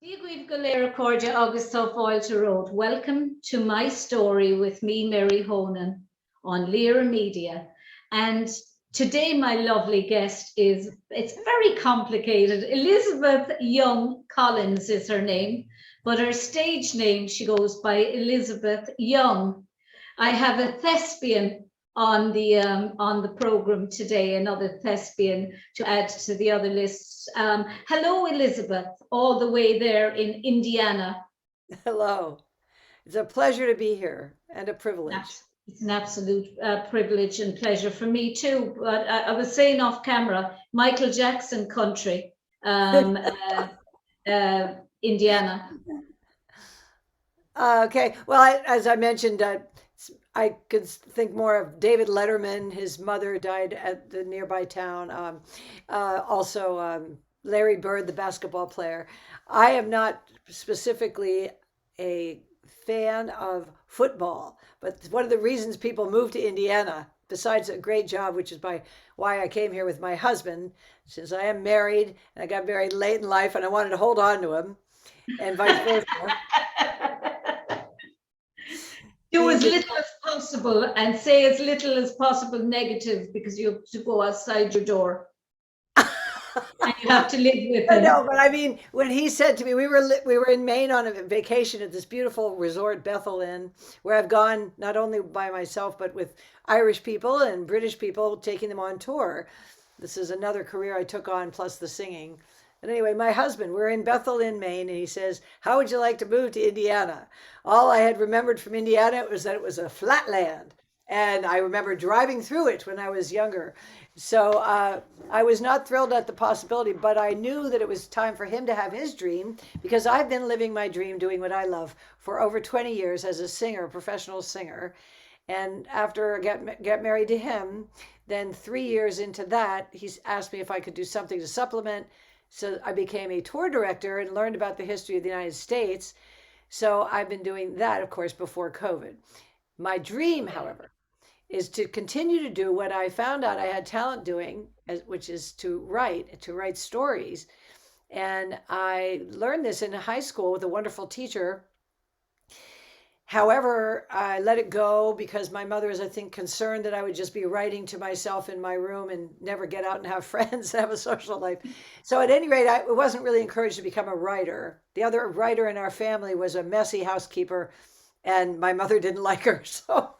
Díoghaibh go léir cóide agus tá fáilte ród. Welcome to my story with me, Mary Honan, on Lyra Media. And today my lovely guest it's very complicated. Elizabeth Young Collins is her name, but her stage name, she goes by Elizabeth Young. I have a thespian on the program today, another thespian to add to the other lists. Hello, Elizabeth, all the way there in Indiana. Hello. It's a pleasure to be here and a privilege. It's an absolute privilege and pleasure for me too. But I was saying off camera, Michael Jackson country, um, Indiana. Okay. Well, as I mentioned, I could think more of David Letterman. His mother died at the nearby town. Also, Larry Bird, the basketball player. I am not specifically a fan of football, but one of the reasons people move to Indiana, besides a great job, which is why I came here with my husband, since I am married and I got married late in life and I wanted to hold on to him, and vice versa. Do as little as possible and say as little as possible negative because you have to go outside your door and you have to live with I him. know, but I mean, when he said to me, we were in Maine on a vacation at this beautiful resort, Bethel Inn, where I've gone not only by myself but with Irish people and British people, taking them on tour. This is another career I took on, plus the singing. And anyway, my husband, we're in Bethel Inn, Maine, and he says, "How would you like to move to Indiana?" All I had remembered from Indiana was that it was a flat land. And I remember driving through it when I was younger. So I was not thrilled at the possibility, but I knew that it was time for him to have his dream because I've been living my dream doing what I love for over 20 years as a singer, professional singer. And after I get married to him, then 3 years into that, he's asked me if I could do something to supplement. So I became a tour director and learned about the history of the United States. So I've been doing that, of course, before COVID. My dream, however, is to continue to do what I found out I had talent doing, which is to write stories. And I learned this in high school with a wonderful teacher. However, I let it go because my mother is, I think, concerned that I would just be writing to myself in my room and never get out and have friends and have a social life. So, at any rate, I wasn't really encouraged to become a writer. The other writer in our family was a messy housekeeper, and my mother didn't like her. So,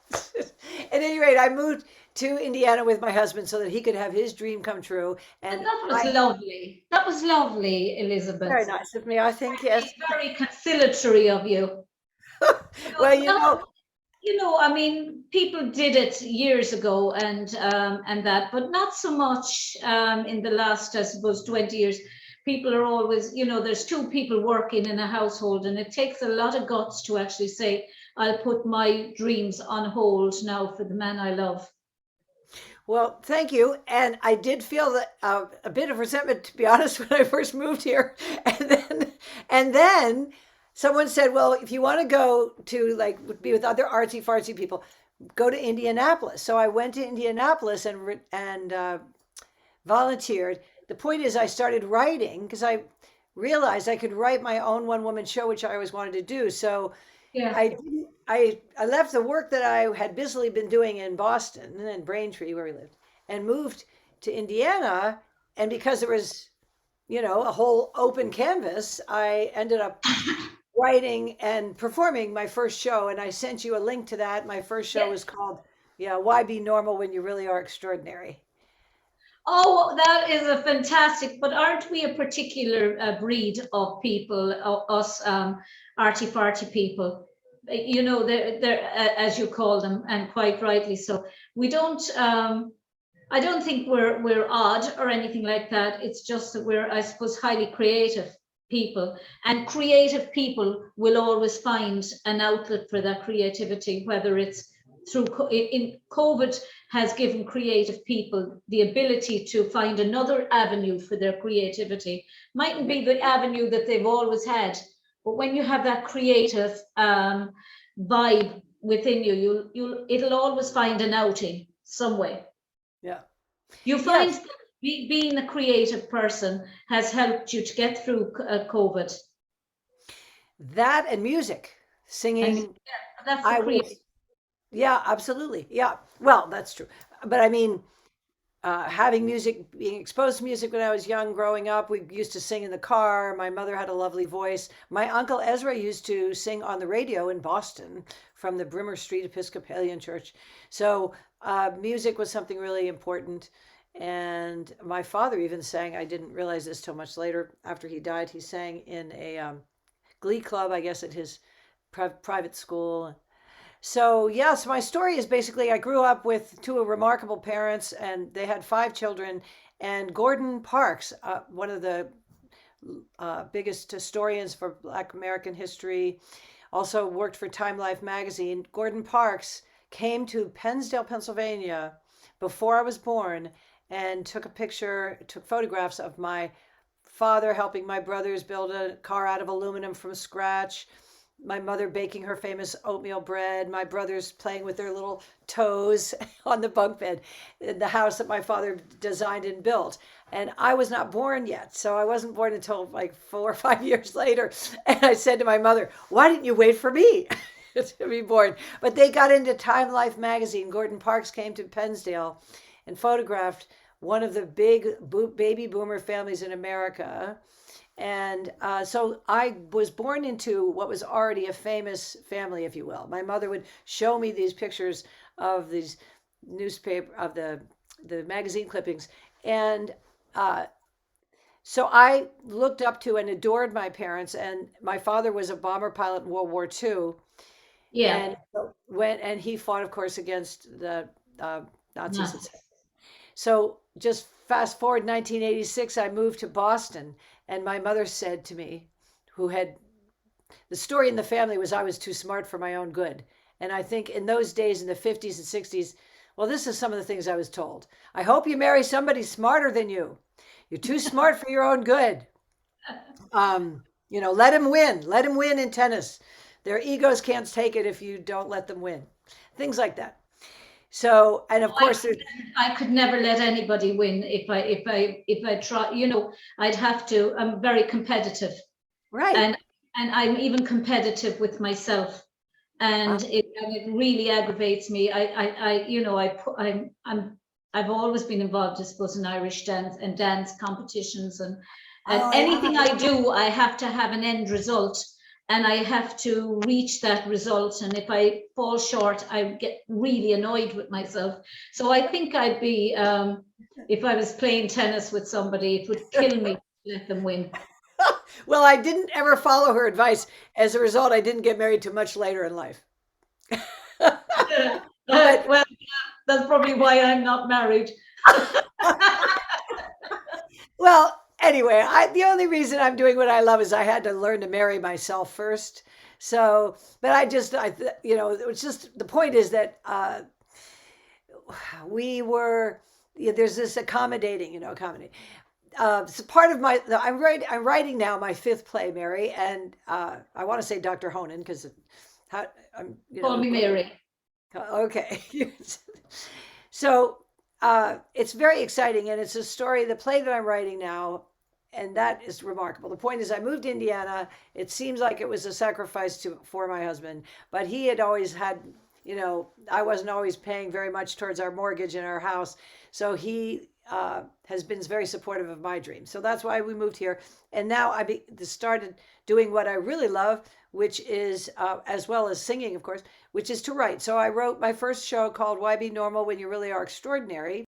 at any rate, I moved to Indiana with my husband so that he could have his dream come true. And And that was lovely. That was lovely, very Elizabeth. nice of me, I think, yes. Very conciliatory of you. Well, I mean, people did it years ago and that, but not so much in the last, I suppose, 20 years. People are always, there's two people working in a household, and it takes a lot of guts to actually say, I'll put my dreams on hold now for the man I love. well, thank you. And I did feel that a bit of resentment, to be honest, when I first moved here. And then someone said, "Well, if you want to go to like be with other artsy fartsy people, go to Indianapolis." So I went to Indianapolis and volunteered. The point is, I started writing because I realized I could write my own one woman show, which I always wanted to do. So Yeah. I I left the work that I had busily been doing in Boston and then Braintree, where we lived, and moved to Indiana. And because there was, a whole open canvas, I ended up writing and performing my first show. And I sent you a link to that. My first show Yeah. was called, yeah, Why Be Normal When You Really Are Extraordinary? Oh, that is a fantastic, but aren't we a particular breed of people, us arty farty people? They're as you call them, and quite rightly so. We don't. I don't think we're odd or anything like that. It's just that we're, I suppose, highly creative people, and creative people will always find an outlet for that creativity, whether it's through in COVID has given creative people the ability to find another avenue for their creativity. Mightn't be the avenue that they've always had, but when you have that creative vibe within you, it'll always find an outing some way. Yeah. You find Yes. that being a creative person has helped you to get through COVID. That and music, singing. And that's the I creative. was, yeah, absolutely. Yeah. Well, that's true. But I mean, having music, being exposed to music when I was young, growing up, we used to sing in the car. My mother had a lovely voice. My uncle Ezra used to sing on the radio in Boston from the Brimmer Street Episcopalian Church. So music was something really important. And my father even sang, I didn't realize this till much later after he died. He sang in a glee club, I guess, at his private school. So, yes, my story is basically I grew up with two remarkable parents, and they had five children. And Gordon Parks, one of the biggest historians for Black American history, also worked for Time Life magazine. Gordon Parks came to Pennsdale, Pennsylvania before I was born and took photographs of my father helping my brothers build a car out of aluminum from scratch, my mother baking her famous oatmeal bread, my brothers playing with their little toes on the bunk bed in the house that my father designed and built. And I was not born yet. So I wasn't born until like 4 or 5 years later. And I said to my mother, why didn't you wait for me to be born? But they got into Time Life magazine. Gordon Parks came to Pennsdale and photographed one of the big baby boomer families in America. And so I was born into what was already a famous family, if you will. My mother would show me these pictures of these the magazine clippings, and so I looked up to and adored my parents. And my father was a bomber pilot in World War II, Yeah. and he fought, of course, against the Nazis. Nice. So just fast forward 1986, I moved to Boston, and my mother said to me, the story in the family was I was too smart for my own good. And I think in those days, in the 50s and 60s, well, this is some of the things I was told. I hope you marry somebody smarter than you. You're too smart for your own good. Let him win. Let him win in tennis. Their egos can't take it if you don't let them win. Things like that. So, and of course, I could never let anybody win if I try. I'd have to. I'm very competitive, right. and I'm even competitive with myself, and it really aggravates me. I've always been involved, I suppose, in Irish dance competitions, and anything I do, I have to have an end result. And I have to reach that result. And if I fall short, I get really annoyed with myself. So I think I'd be, if I was playing tennis with somebody, it would kill me to let them win. Well, I didn't ever follow her advice. As a result, I didn't get married till much later in life. Well, that's probably why I'm not married. Well, anyway, the only reason I'm doing what I love is I had to learn to marry myself first. So, but it was just, the point is that there's this accommodating, comedy. So part of I'm writing now my fifth play, Mary, and I want to say Dr. Honan because Call me Mary. Okay. So it's very exciting, and it's a story, the play that I'm writing now, and that is remarkable. The point is, I moved to Indiana. It seems like it was a sacrifice for my husband, but he had always had, I wasn't always paying very much towards our mortgage in our house. So he has been very supportive of my dream. So that's why we moved here. And now I started doing what I really love, which is, as well as singing, of course, which is to write. So I wrote my first show called Why Be Normal When You Really Are Extraordinary.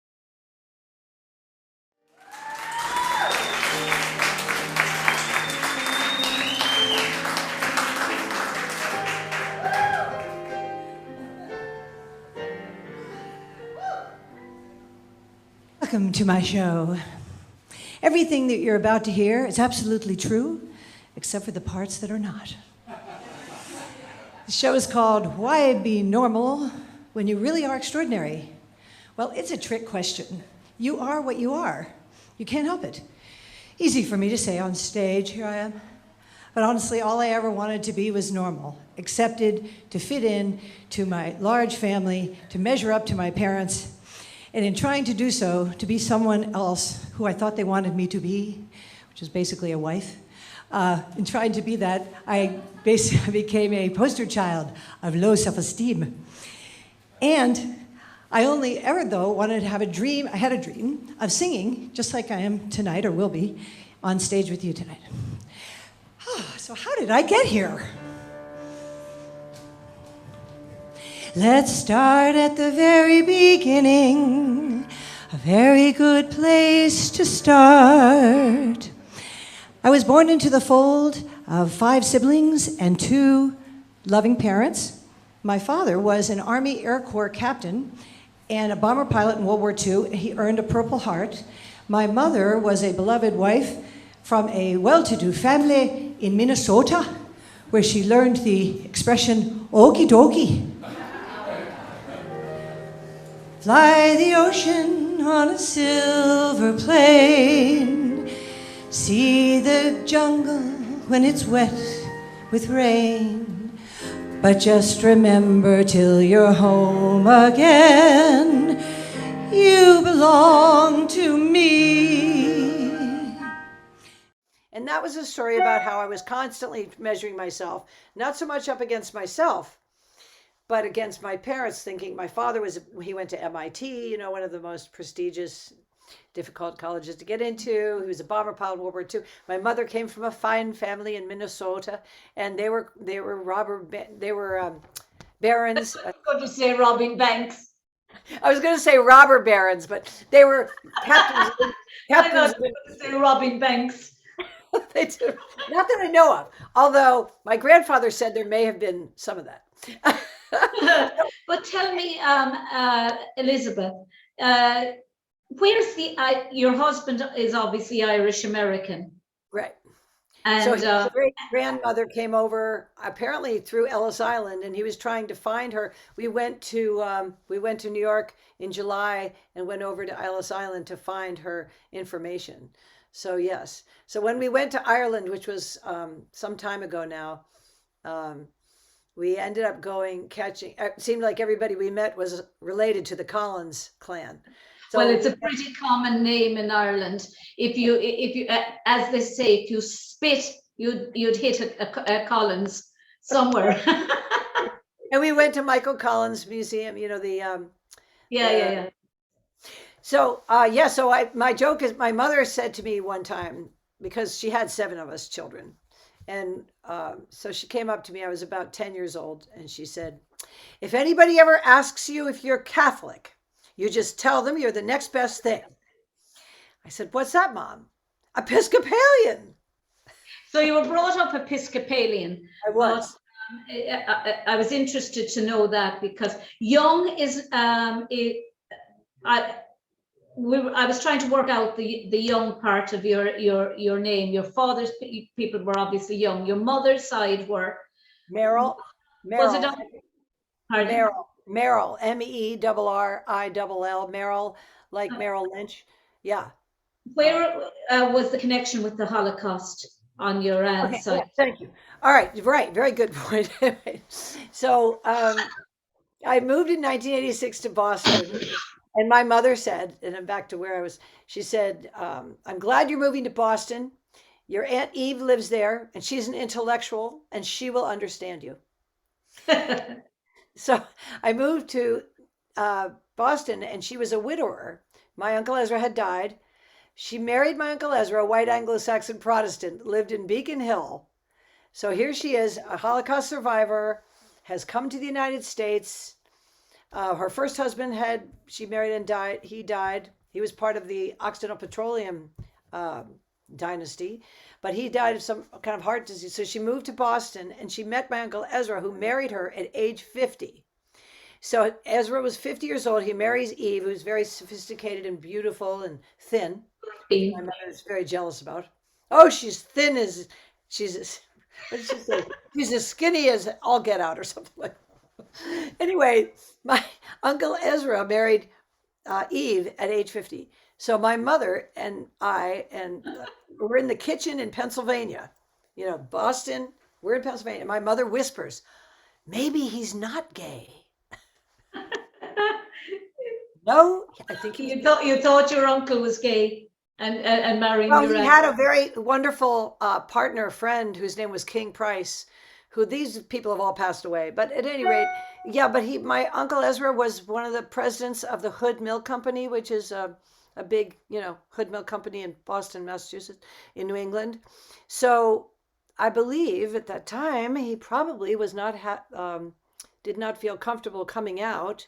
Welcome to my show. Everything that you're about to hear is absolutely true, except for the parts that are not. The show is called Why Be Normal When You Really Are Extraordinary? Well, it's a trick question. You are what you are. You can't help it. Easy for me to say on stage, here I am. But honestly, all I ever wanted to be was normal, accepted, to fit in to my large family, to measure up to my parents, and in trying to do so, to be someone else who I thought they wanted me to be, which is basically a wife. In trying to be that, I basically became a poster child of low self-esteem. And I only ever, though, wanted to have a dream. I had a dream of singing, just like I am tonight, or will be, on stage with you tonight. So how did I get here? Let's start at the very beginning. A very good place to start. I was born into the fold of 5 siblings and 2 loving parents. My father was an Army Air Corps captain and a bomber pilot in World War II. He earned a Purple Heart. My mother was a beloved wife from a well-to-do family in Minnesota, where she learned the expression, okie dokie. Fly the ocean on a silver plane. See the jungle when it's wet with rain. But just remember till you're home again, you belong to me. And that was a story about how I was constantly measuring myself, not so much up against myself, but against my parents, thinking my father he went to MIT, one of the most prestigious, difficult colleges to get into. He was a bomber pilot in World War II. My mother came from a fine family in Minnesota, and they were barons. I was going to say robbing banks. I was going to say robber barons, but they were captains. I was going to say robbing banks. They do. Not that I know of, although my grandfather said there may have been some of that. But tell me, Elizabeth, where's your husband is obviously Irish American, Right. and So his great grandmother came over apparently through Ellis Island, and he was trying to find her. We went to New York in July and went over to Ellis Island to find her information. So yes. So when we went to Ireland, which was some time ago now, we ended up catching. It seemed like everybody we met was related to the Collins clan. So, well, it's a pretty common name in Ireland. If you, as they say, if you spit, you'd hit a Collins somewhere. and we went to Michael Collins Museum. Yeah. So my joke is, my mother said to me one time, because she had 7 of us children, and so she came up to me, I was about 10 years old, and she said, if anybody ever asks you if you're Catholic, you just tell them you're the next best thing. I said, what's that, Mom? Episcopalian. So you were brought up Episcopalian. I was. But, I was interested to know that, because young is I was trying to work out the young part of your name. Your father's people were obviously young. Your mother's side were Merrill. Was it? Pardon? Merrill. Merrill. Merrill, like Merrill Lynch. Yeah. Where was the connection with the Holocaust on your aunt's side? Yeah, thank you. All right. Right. Very good point. So I moved in 1986 to Boston. And my mother said, and I'm back to where I was, she said, I'm glad you're moving to Boston. Your Aunt Eve lives there, and she's an intellectual, and she will understand you. So I moved to Boston, and she was a widower. My Uncle Ezra had died. She married my Uncle Ezra, a white Anglo-Saxon Protestant, lived in Beacon Hill. So here she is, a Holocaust survivor, has come to the United States. Her first husband she married and died. He died. He was part of the Occidental Petroleum dynasty, but he died of some kind of heart disease. So she moved to Boston, and she met my Uncle Ezra, who married her at age 50. So Ezra was 50 years old. He marries Eve, who's very sophisticated and beautiful and thin. My mother is very jealous about. Oh, she's thin as she's. What did she say? She's as skinny as all get out, or something like that. Anyway, my Uncle Ezra married Eve at age 50. So my mother and I, we're in the kitchen in Pennsylvania, Boston, we're in Pennsylvania. My mother whispers, maybe he's not gay. No, I think You thought your uncle was gay. and marrying Well, your he had a very wonderful partner, friend, whose name was King Price, who these people have all passed away. But at any rate, yeah, but my Uncle Ezra was one of the presidents of the Hood Milk Company, which is a big, Hood Milk Company in Boston, Massachusetts, in New England. So I believe at that time he probably was not, did not feel comfortable coming out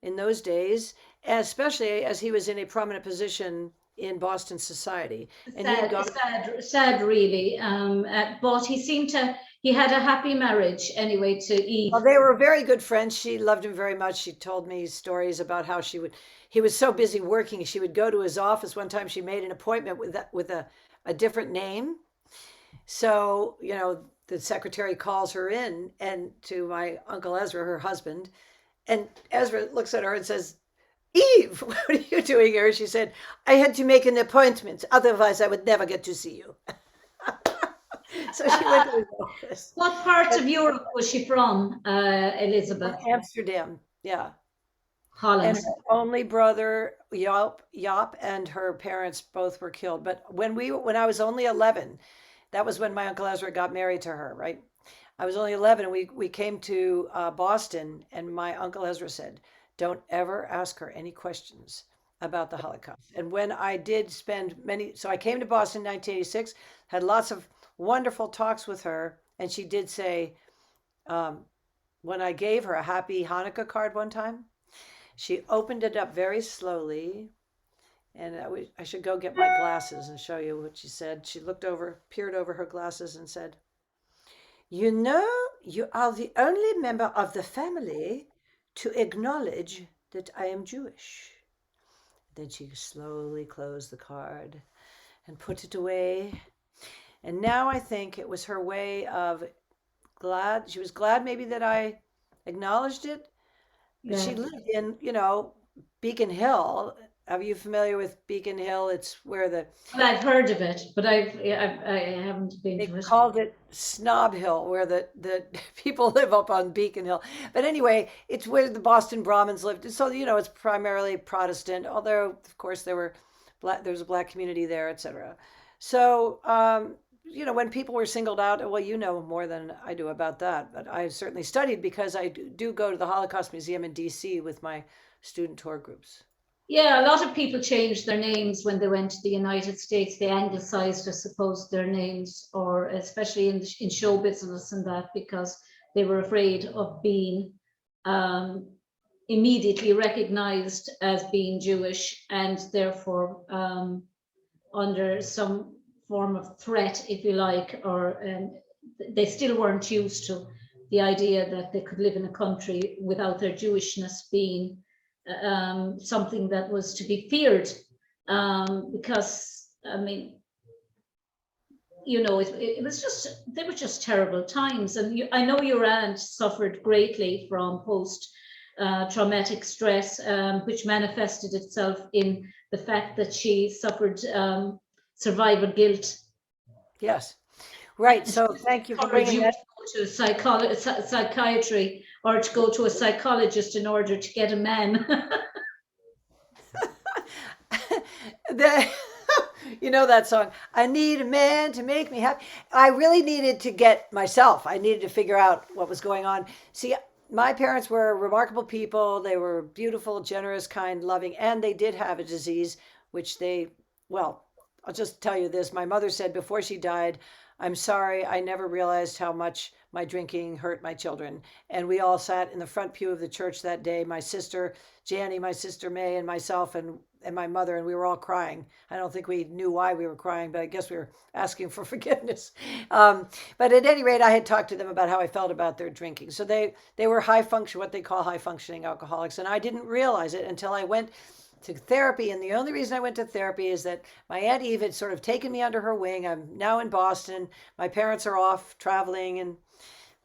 in those days, especially as he was in a prominent position in Boston society. And he had sad, gone. sad, really. But he had a happy marriage anyway to Well, Eve. they were very good friends. She loved him very much. She told me stories about how he was so busy working. She would go to his office. One time she made an appointment with a different name. So, the secretary calls her in and to my Uncle Ezra, her husband. And Ezra looks at her and says, Eve, what are you doing here? She said, I had to make an appointment. Otherwise, I would never get to see you. So she went to his office. What part of Europe was she from, From Elizabeth? Amsterdam. Yeah. And Holland. her only brother, Yop, and her parents both were killed. But when I was only 11, that was when my Uncle Ezra got married to her, right? I was only 11, and we came to Boston, and my Uncle Ezra said, don't ever ask her any questions about the Holocaust. And when I did so I came to Boston in 1986, had lots of wonderful talks with her, and she did say, when I gave her a happy Hanukkah card one time, she opened it up very slowly, and I should go get my glasses and show you what she said. She peered over her glasses and said, you know, you are the only member of the family to acknowledge that I am Jewish. Then she slowly closed the card and put it away. And now I think it was her way of she was glad maybe that I acknowledged it. Yeah. She lived in, Beacon Hill. Are you familiar with Beacon Hill? It's where Well, I've heard of it, but I haven't been they to it. called it Snob Hill, where the people live up on Beacon Hill. But anyway, it's where the Boston Brahmins lived. So, it's primarily Protestant, although, of course, there was a black community there, etc. So, when people were singled out, well, you know more than I do about that, but I certainly studied because I do go to the Holocaust Museum in DC with my student tour groups. Yeah, a lot of people changed their names when they went to the United States. They anglicized, I suppose, their names, or especially in show business and that, because they were afraid of being immediately recognized as being Jewish, and therefore under some form of threat, if you like, or they still weren't used to the idea that they could live in a country without their Jewishness being something that was to be feared, because I mean, it was they were just terrible times. And I know your aunt suffered greatly from post-traumatic stress, which manifested itself in the fact that she suffered survivor guilt. Yes, right. So thank you for bringing that. To psychiatry or to go to a psychologist in order to get a man. That song, I need a man to make me happy. I really needed to get myself. I needed to figure out what was going on. See, my parents were remarkable people. They were beautiful, generous, kind, loving, and they did have a disease, which I'll just tell you this. My mother said before she died, I'm sorry, I never realized how much my drinking hurt my children. And we all sat in the front pew of the church that day, my sister Janny, my sister May, and myself, and my mother, and we were all crying. I don't think we knew why we were crying, but I guess we were asking for forgiveness. But at any rate, I had talked to them about how I felt about their drinking. So they were what they call high functioning alcoholics. And I didn't realize it until I went to therapy. And the only reason I went to therapy is that my Aunt Eve had sort of taken me under her wing. I'm now in Boston. My parents are off traveling and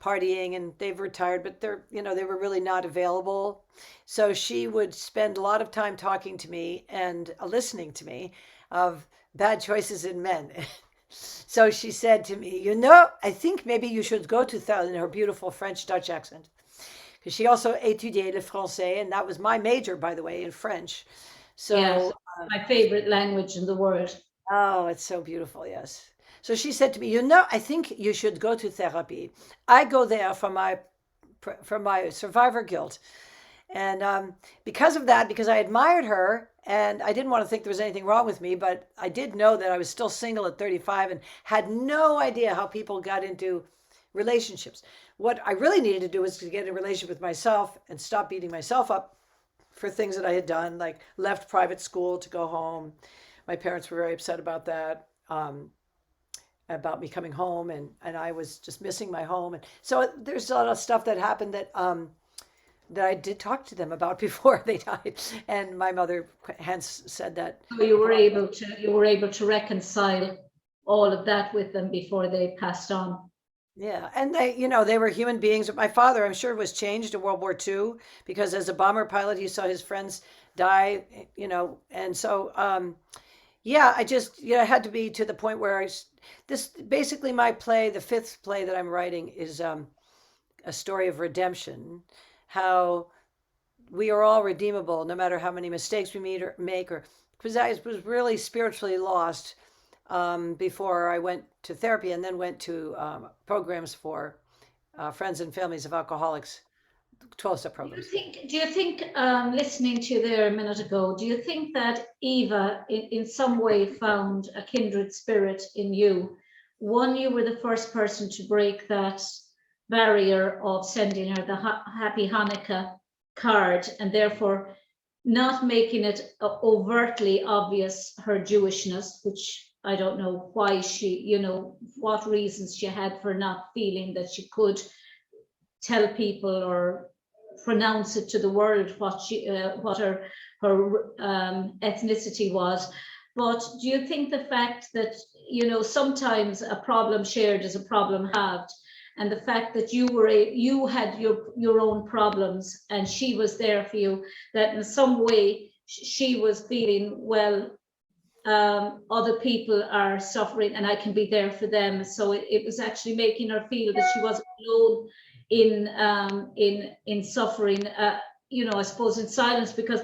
partying, and they've retired, but they were really not available. So she would spend a lot of time talking to me and listening to me of bad choices in men. So she said to me, I think maybe you should go to in her beautiful French Dutch accent. Because she also étudié le français, and that was my major, by the way, in French. So Yes. my favorite language in the world. Oh, it's so beautiful. Yes. So she said to me, you know, I think you should go to therapy. I go there for my survivor guilt. And because of that, because I admired her and I didn't want to think there was anything wrong with me, but I did know that I was still single at 35 and had no idea how people got into relationships. What I really needed to do was to get in a relationship with myself and stop beating myself up for things that I had done, like left private school to go home. My parents were very upset about that, about me coming home, and I was just missing my home. And so there's a lot of stuff that happened that I did talk to them about before they died. And my mother hence said that. So you were able to reconcile all of that with them before they passed on. Yeah, and they, they were human beings. But my father, I'm sure, was changed in World War II because as a bomber pilot, he saw his friends die, and so, yeah, I just, had to be to the point where this basically my play, the fifth play that I'm writing is a story of redemption, how we are all redeemable, no matter how many mistakes we make, or because I was really spiritually lost before I went to therapy and then went to programs for friends and families of alcoholics, 12-step programs. Do you think, listening to you there a minute ago, do you think that Eva in some way found a kindred spirit in you? One, you were the first person to break that barrier of sending her the Happy Hanukkah card and therefore not making it overtly obvious her Jewishness, which I don't know why she, what reasons she had for not feeling that she could tell people or pronounce it to the world what her ethnicity was. But do you think the fact that, sometimes a problem shared is a problem halved, and the fact that you had your own problems and she was there for you, that in some way she was feeling, well, other people are suffering and I can be there for them. So it was actually making her feel that she wasn't alone in suffering, I suppose in silence, because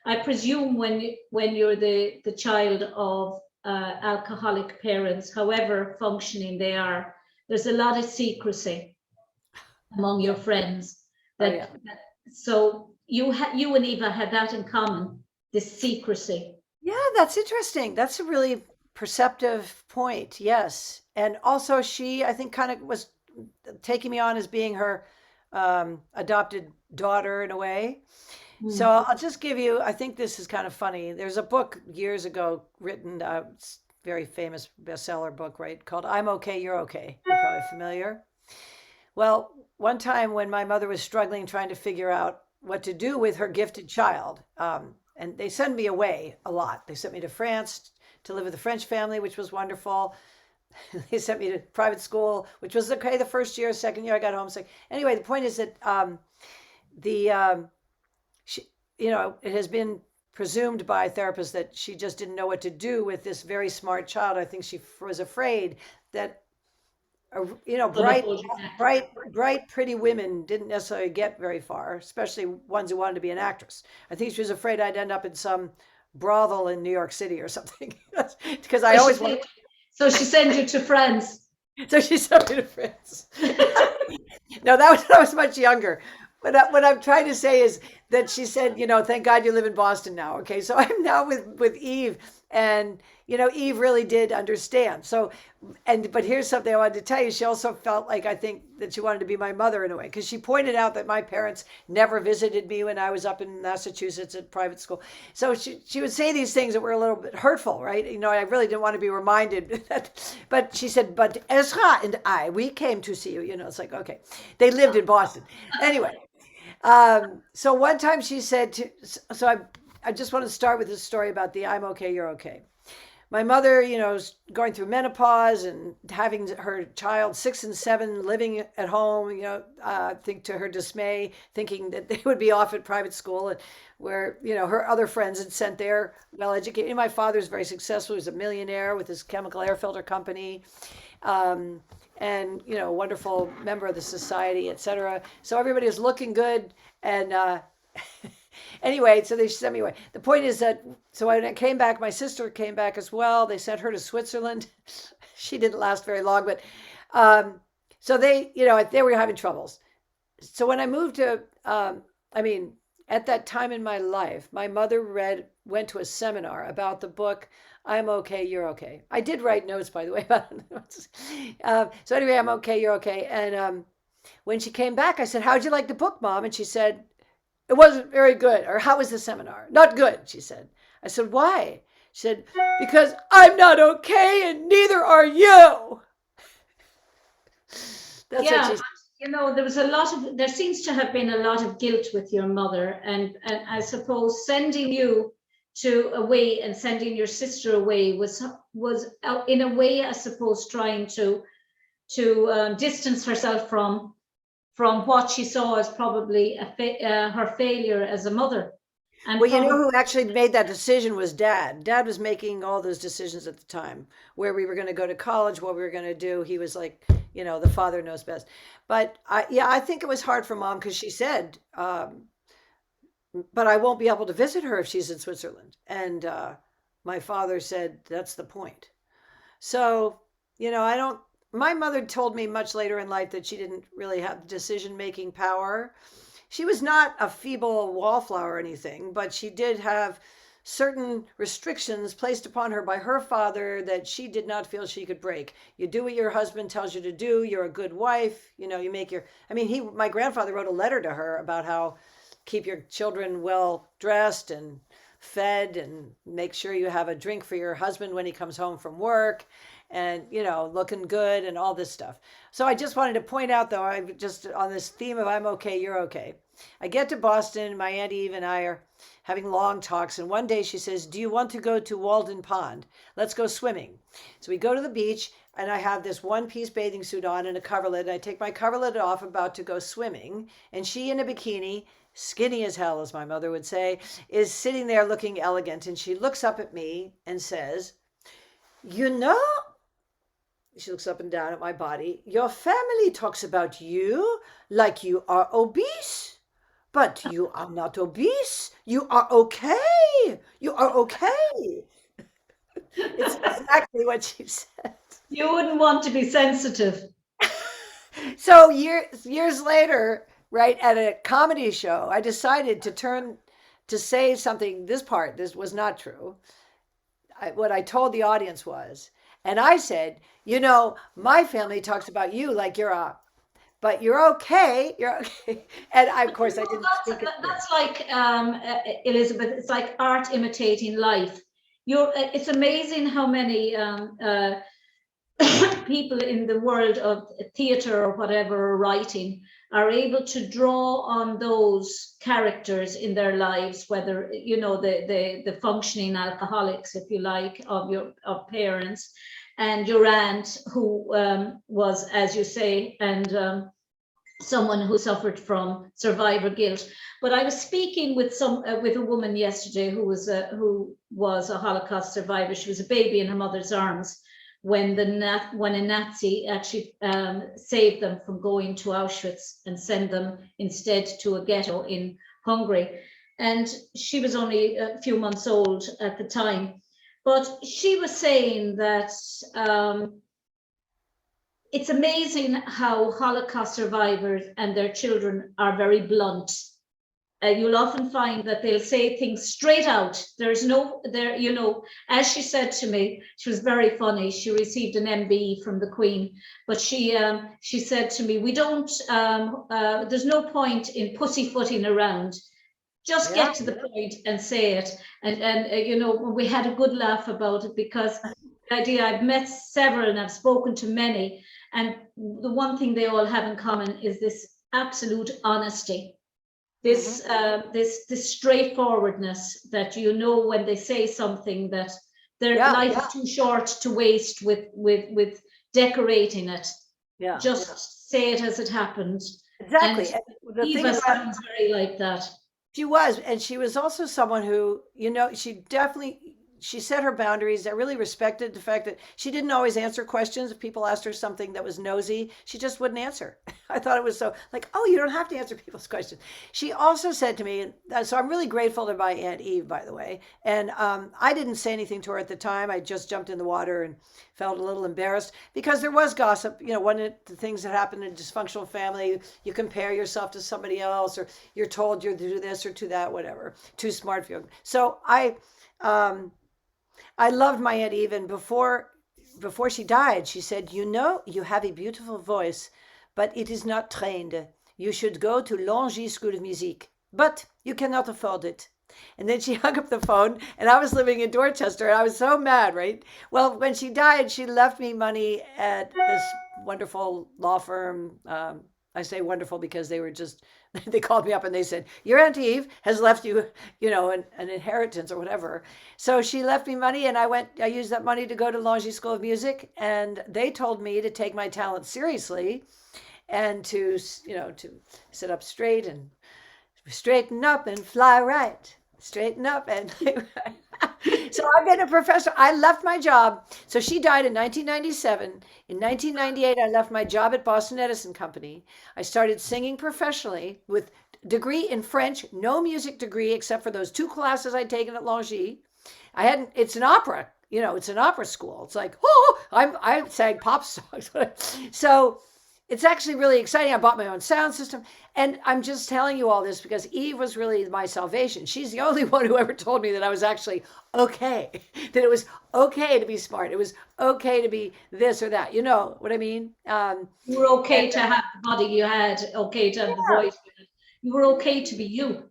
I presume when you're the child of alcoholic parents, however functioning they are, there's a lot of secrecy among your friends. So you and Eva had that in common, this secrecy. Yeah, that's interesting. That's a really perceptive point. Yes. And also she, I think, kind of was taking me on as being her adopted daughter in a way. So I'll just give you, I think this is kind of funny. There's a book years ago written, very famous bestseller book, right, called I'm Okay, You're Okay. You're probably familiar. Well, one time when my mother was struggling trying to figure out what to do with her gifted child, and they sent me away a lot. They sent me to France to live with a French family, which was wonderful. They sent me to private school, which was okay the first year. Second year I got homesick. Anyway, the point is that it has been presumed by therapists that she just didn't know what to do with this very smart child. I think she was afraid that bright, pretty women didn't necessarily get very far, especially ones who wanted to be an actress. I think she was afraid I'd end up in some brothel in New York City or something, because I always wanted. So she sent you to France. So she sent me to France. No, that was much younger. But what I'm trying to say is that she said, thank God you live in Boston now. Okay, so I'm now with Eve, and Eve really did understand. So, but here's something I wanted to tell you. She also felt like, I think, that she wanted to be my mother in a way, because she pointed out that my parents never visited me when I was up in Massachusetts at private school. So she would say these things that were a little bit hurtful, right? I really didn't want to be reminded that. But she said, but Ezra and I, we came to see you. It's like, okay, they lived in Boston anyway. So one time she said I just want to start with this story about the I'm okay, you're okay. My mother, is going through menopause and having her child 6 and 7 living at home, I think to her dismay, thinking that they would be off at private school, and where, her other friends had sent their well-educated. My father's very successful. He was a millionaire with his chemical air filter company. And wonderful member of the society, etc. So everybody was looking good, and Anyway, so they sent me away. The point is that, so when I came back, my sister came back as well. They sent her to Switzerland. She didn't last very long, but so they, they were having troubles. So when I moved to, I mean, at that time in my life, my mother went to a seminar about the book, I'm Okay, You're Okay. I did write notes, by the way. So anyway, I'm okay, you're okay. And when she came back, I said, how'd you like the book, Mom? And she said, it wasn't very good. Or how was the seminar? Not good, she said. I said, why? She said, because I'm not okay and neither are you. That's Yeah, what she there seems to have been a lot of guilt with your mother, and I suppose sending you away and sending your sister away was in a way, I suppose, trying to distance herself from what she saw as probably her failure as a mother. And Well, who actually made that decision was Dad. Dad was making all those decisions at the time, where we were going to go to college, what we were going to do. He was like, the father knows best. But I think it was hard for Mom because she said, but I won't be able to visit her if she's in Switzerland. And my father said, that's the point. So, my mother told me much later in life that she didn't really have decision-making power. She was not a feeble wallflower or anything, but she did have certain restrictions placed upon her by her father that she did not feel she could break. You do what your husband tells you to do. You're a good wife. You make my grandfather wrote a letter to her about how keep your children well dressed and fed and make sure you have a drink for your husband when he comes home from work and, looking good and all this stuff. So I just wanted to point out, though, I just on this theme of I'm okay, you're okay. I get to Boston, my Aunt Eve and I are having long talks. And one day she says, do you want to go to Walden Pond? Let's go swimming. So we go to the beach and I have this one-piece bathing suit on and a coverlet. And I take my coverlet off about to go swimming. And she in a bikini, skinny as hell, as my mother would say, is sitting there looking elegant. And she looks up at me and says, she looks up and down at my body, your family talks about you like you are obese. But you are not obese. You are okay. You are okay. It's exactly what she said. you wouldn't want to be sensitive. So years later, right, at a comedy show, I decided to say something. This was not true. What I told the audience was, and I said, my family talks about you like but you're okay. You're okay. And of course, I didn't think it. That's like, Elizabeth, it's like art imitating life. It's amazing how many people in the world of theatre or whatever, or writing, are able to draw on those characters in their lives, whether, the functioning alcoholics, if you like, of parents, and your aunt who was, as you say, and someone who suffered from survivor guilt. But I was speaking with a woman yesterday who was a Holocaust survivor. She was a baby in her mother's arms when a Nazi actually saved them from going to Auschwitz and sent them instead to a ghetto in Hungary. And she was only a few months old at the time. But she was saying that it's amazing how Holocaust survivors and their children are very blunt. You'll often find that they'll say things straight out. As she said to me, she was very funny. She received an MBE from the Queen, but she said to me, there's no point in pussyfooting around. Just get to the point and say it. And we had a good laugh about it, because the idea, I've met several and I've spoken to many, and the one thing they all have in common is this absolute honesty. This straightforwardness that, when they say something, that their life is too short to waste with decorating it. Yeah. Just say it as it happened. Exactly. And Eva sounds very like that. She was, and she was also someone who, she set her boundaries. I really respected the fact that she didn't always answer questions. If people asked her something that was nosy, she just wouldn't answer. I thought it was so like, oh, you don't have to answer people's questions. She also said to me, and so I'm really grateful to my Aunt Eve, by the way. And I didn't say anything to her at the time. I just jumped in the water and felt a little embarrassed because there was gossip. One of the things that happen in a dysfunctional family, you compare yourself to somebody else, or you're told you're to do this or to that, whatever. Too smart for you. So I loved my Aunt Eve, and before she died, she said, you have a beautiful voice, but it is not trained. You should go to Langy School of Music, but you cannot afford it. And then she hung up the phone, and I was living in Dorchester, and I was so mad, right? Well, when she died, she left me money at this wonderful law firm. I say wonderful because they were just, they called me up and they said, your Aunt Eve has left you, an inheritance or whatever. So she left me money, and I used that money to go to Langy School of Music, and they told me to take my talent seriously and to sit up straight and straighten up and fly right. Straighten up and so I've been a professor. I left my job. So she died in 1997. In 1998, I left my job at Boston Edison Company. I started singing professionally with degree in French, no music degree except for those 2 classes I'd taken at Langy. It's an opera, it's an opera school. It's like, I sang pop songs. So it's actually really exciting. I bought my own sound system. And I'm just telling you all this because Eve was really my salvation. She's the only one who ever told me that I was actually okay, that it was okay to be smart. It was okay to be this or that. You know what I mean? You were okay to have the body you had, okay to have the voice. You were okay to be you.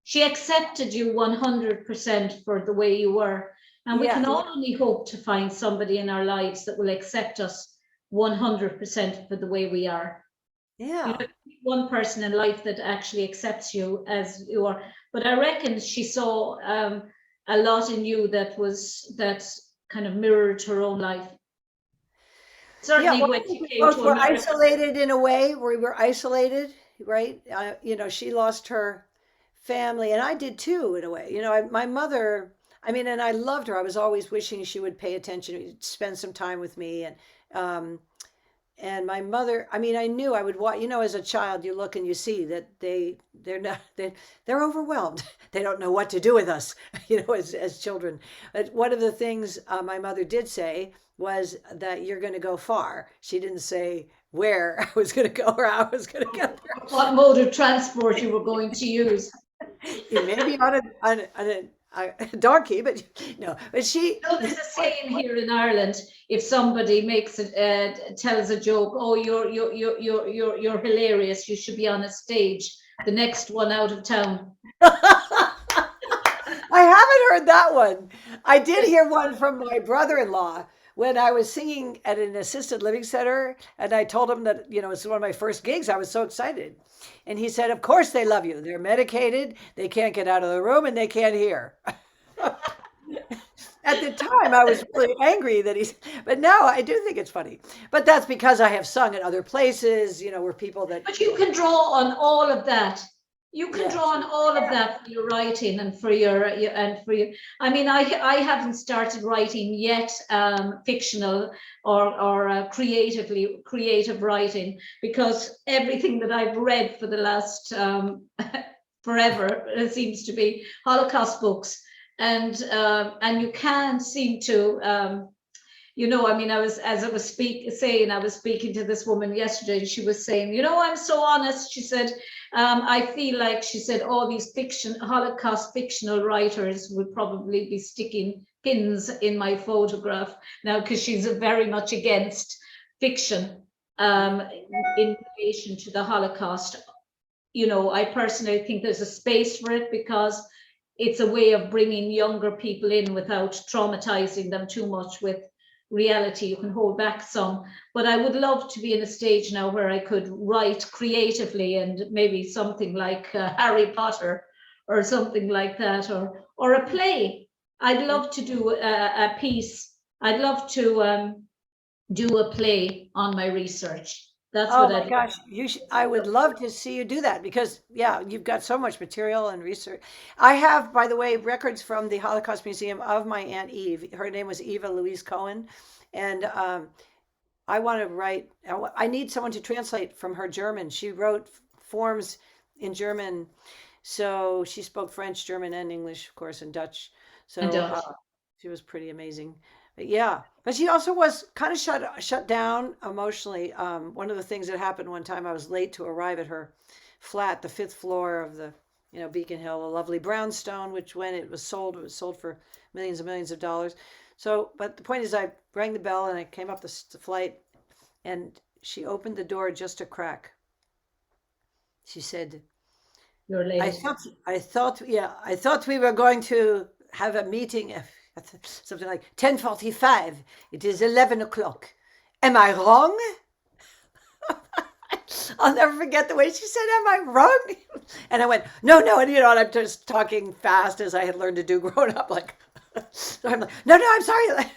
She accepted you 100% for the way you were. And we can all only hope to find somebody in our lives that will accept us 100% for the way we are. Yeah. One person in life that actually accepts you as you are. But I reckon she saw a lot in you that kind of mirrored her own life. Certainly when she came both to were America. isolated in a way. We were isolated, right? She lost her family, and I did too, in a way. My mother. And I loved her. I was always wishing she would pay attention, spend some time with me, and my mother. I knew I would watch. As a child, you look and you see that they're overwhelmed. They don't know what to do with us, as children. But one of the things my mother did say was that you're going to go far. She didn't say where I was going to go or how I was going to get there. What mode of transport you were going to use. Maybe on a donkey, but no. But she. There's a saying here in Ireland: if somebody tells a joke, oh, you're hilarious, you should be on a stage. The next one out of town. I haven't heard that one. I did hear one from my brother-in-law when I was singing at an assisted living center, and I told him that, it's one of my first gigs. I was so excited. And he said, of course they love you. They're medicated. They can't get out of the room and they can't hear. At the time, I was really angry but now I do think it's funny. But that's because I have sung at other places, where people that. But you can draw on all of that. You can draw on all of that for your writing and for your. I haven't started writing yet, fictional or creative writing, because everything that I've read for the last forever seems to be Holocaust books, and you can't seem to. I was speaking to this woman yesterday, and she was saying, I'm so honest. She said, I feel like, she said, all these Holocaust fictional writers would probably be sticking pins in my photograph now, because she's very much against fiction in relation to the Holocaust. I personally think there's a space for it, because it's a way of bringing younger people in without traumatizing them too much with reality. You can hold back some, but I would love to be in a stage now where I could write creatively, and maybe something like Harry Potter or something like that, or a play. I'd love to do a piece. I'd love to do a play on my research. That's Oh what my I'd gosh, I would love to see you do that, because you've got so much material and research. I have, by the way, records from the Holocaust Museum of my Aunt Eve. Her name was Eva Louise Cohen, and I want to write. I need someone to translate from her German. She wrote forms in German, so she spoke French, German, and English, of course, and Dutch. And So she was pretty amazing. But yeah, but she also was kind of shut down emotionally. One of the things that happened one time, I was late to arrive at her flat, the fifth floor of the Beacon Hill, a lovely brownstone, which when it was sold for millions and millions of dollars. So, but the point is, I rang the bell and I came up the flight, and she opened the door just a crack. She said, you're late. I thought we were going to have a meeting at something like 10:45. It is 11 o'clock. Am I wrong? I'll never forget the way she said, "Am I wrong?" And I went, "No, no." And and I'm just talking fast as I had learned to do growing up. Like, so I'm like, "No, no, I'm sorry."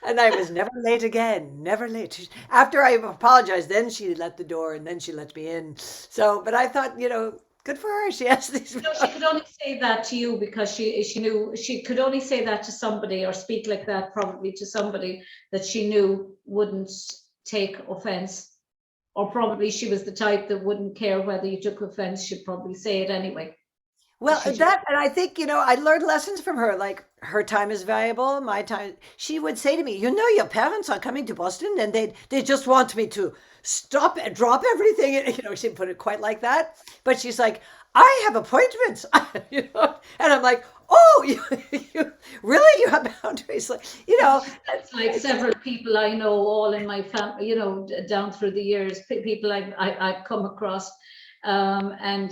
And I was never late again, never late. After I apologized, then she let the door and then she let me in. So, but I thought, good for her. She asked these. No, she could only say that to you because she knew she could only say that to somebody or speak like that probably to somebody that she knew wouldn't take offense. Or probably she was the type that wouldn't care whether you took offense, she'd probably say it anyway. Well, and I think, I learned lessons from her, like her time is valuable, my time. She would say to me, your parents are coming to Boston and they just want me to stop and drop everything. And, she didn't put it quite like that, but she's like, I have appointments, and I'm like, oh, you really, you have boundaries, like, It's like several people I know, all in my family, down through the years, people I've come across, and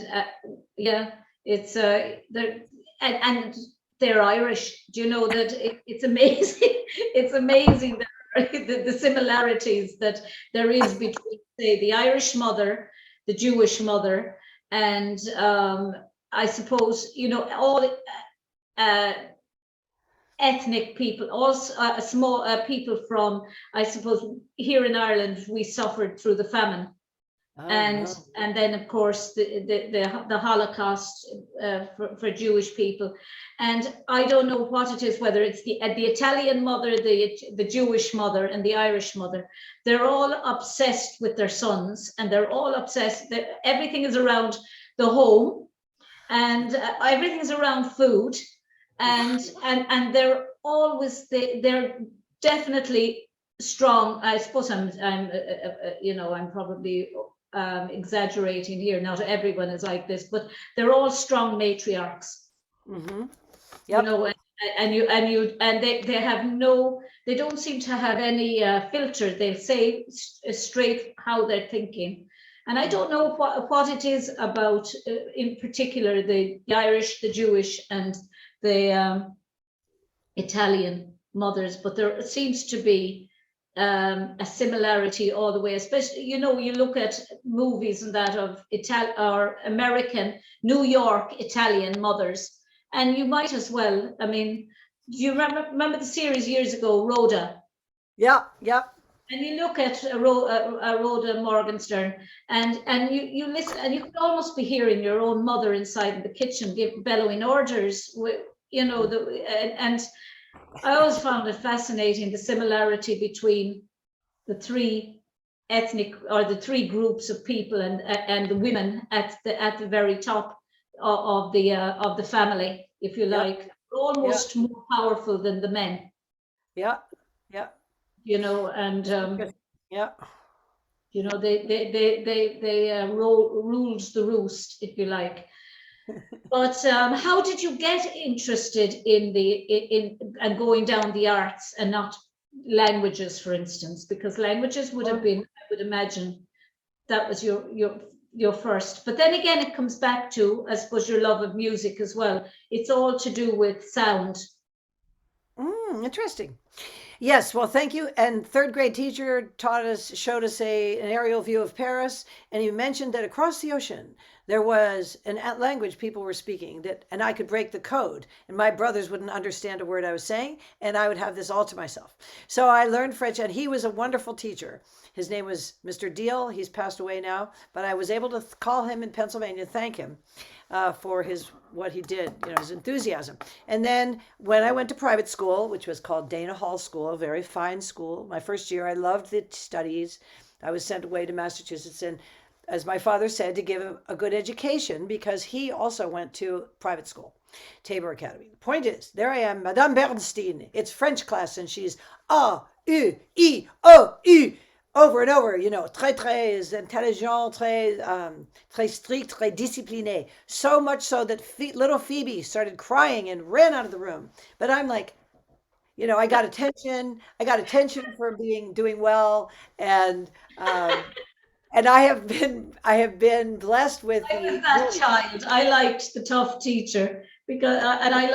yeah, it's and they're Irish. Do you know that it's amazing? It's amazing that the similarities that there is between, say, the Irish mother, the Jewish mother, and I suppose all ethnic people, also small people from, I suppose, here in Ireland we suffered through the famine. Oh, and no. and then of course the Holocaust for Jewish people, and I don't know what it is, whether it's the Italian mother, the Jewish mother, and the Irish mother. They're all obsessed with their sons, and they're all obsessed that everything is around the home, and everything is around food, and they're always they're definitely strong. I suppose I'm probably exaggerating here. Not everyone is like this, but they're all strong matriarchs. Mm-hmm. Yep. They have they don't seem to have any filter. They'll say straight how they're thinking. And I don't know what it is about, in particular, the Irish, the Jewish, and the Italian mothers, but there seems to be a similarity all the way. Especially, you look at movies and that of or American, New York Italian mothers, and you might as well. I mean, do you remember the series years ago, Rhoda? Yeah, yeah. And you look at Rhoda Morgenstern, and you listen, and you can almost be hearing your own mother inside in the kitchen bellowing orders. And I always found it fascinating, the similarity between the three ethnic, or the three groups of people, and the women at the very top of the family, if you like, almost more powerful than the men. Yeah, yeah. And Yeah. they ruled the roost, if you like. But how did you get interested in and going down the arts and not languages, for instance? Because languages would have been, I would imagine, that was your first. But then again, it comes back to, I suppose, your love of music as well. It's all to do with sound. Interesting. Yes, well, thank you. And third grade teacher showed us an aerial view of Paris, and you mentioned that across the ocean there was an language people were speaking that, and I could break the code, and my brothers wouldn't understand a word I was saying, and I would have this all to myself. So I learned French, and he was a wonderful teacher. His name was Mr. Deal. He's passed away now, but I was able to call him in Pennsylvania, thank him for his what he did, his enthusiasm. And then when I went to private school, which was called Dana Hall School, a very fine school, my first year, I loved the studies. I was sent away to Massachusetts, and as my father said, to give him a good education because he also went to private school, Tabor Academy. The point is, there I am, Madame Bernstein. It's French class, and she's A, U, I, O, U, over and over, très, très intelligent, très strict, très discipliné. So much so that little Phoebe started crying and ran out of the room. But I'm like, I got attention. I got attention for doing well, and I have been blessed with I was that child. I liked the tough teacher because, and I